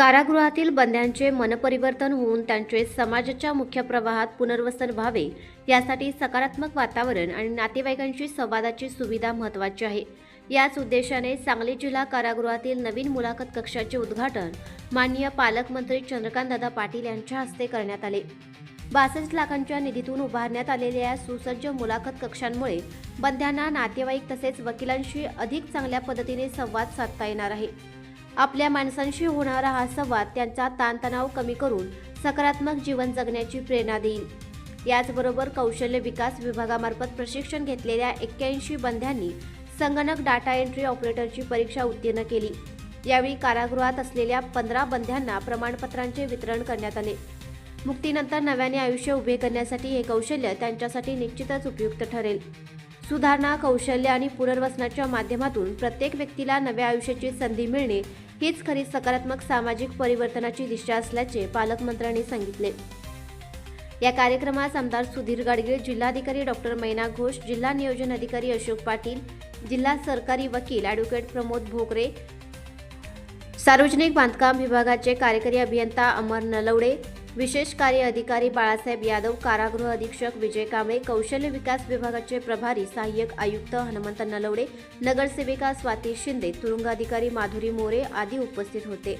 कारागृहातील बंद्यांचे मनपरिवर्तन होऊन त्यांचे समाजाच्या मुख्य प्रवाहात पुनर्वसन व्हावे यासाठी सकारात्मक वातावरण आणि नातेवाईकांशी संवादाची सुविधा महत्त्वाची आहे। याच उद्देशाने सांगली जिल्हा कारागृहातील नवीन मुलाखत कक्षाचे उद्घाटन माननीय पालकमंत्री चंद्रकांतदादा पाटील यांच्या हस्ते करण्यात आले। 62 लाखांच्या निधीतून उभारण्यात आलेल्या या सुसज्ज मुलाखत कक्षांमुळे बंद्यांना नातेवाईक तसेच वकिलांशी अधिक चांगल्या पद्धतीने संवाद साधता येणार आहे। आपल्या माणसांशी होणारा हा संवाद त्यांचा ताणतणाव कमी करून सकारात्मक जीवन जगण्याची प्रेरणा देईल। याचबरोबर कौशल्य विकास विभागामार्फत प्रशिक्षण घेतलेल्या 81 बंद्यांनी संगणक डाटा एंट्री ऑपरेटरची परीक्षा उत्तीर्ण केली। यावेळी कारागृहात असलेल्या 15 बंद्यांना प्रमाणपत्रांचे वितरण करण्यात आले। मुक्तीनंतर नव्याने आयुष्य उभे करण्यासाठी हे कौशल्य त्यांच्यासाठी निश्चितच उपयुक्त ठरेल। सुधारणा, कौशल्य आणि पुनर्वसनाच्या माध्यमातून प्रत्येक व्यक्तीला नव्या आयुष्याची संधी मिळणे हीच खरी सकारात्मक सामाजिक परिवर्तनाची दिशा असल्याचे पालकमंत्र्यांनी सांगितले। या कार्यक्रमास आमदार सुधीर गाडगीळ, जिल्हाधिकारी डॉक्टर मैना घोष, जिल्हा नियोजन अधिकारी अशोक पाटील, जिल्हा सरकारी वकील ॲडव्होकेट प्रमोद भोकरे, सार्वजनिक बांधकाम विभागाचे कार्यकारी अभियंता अमर नलवडे, विशेष कार्य अधिकारी बाळासाहेब यादव, कारागृह अधीक्षक विजय कांबळे, कौशल्य विकास विभागाचे प्रभारी सहाय्यक आयुक्त हनुमंत नलवडे, नगरसेविका स्वाती शिंदे, तुरुंग अधिकारी माधुरी मोरे आदी उपस्थित होते।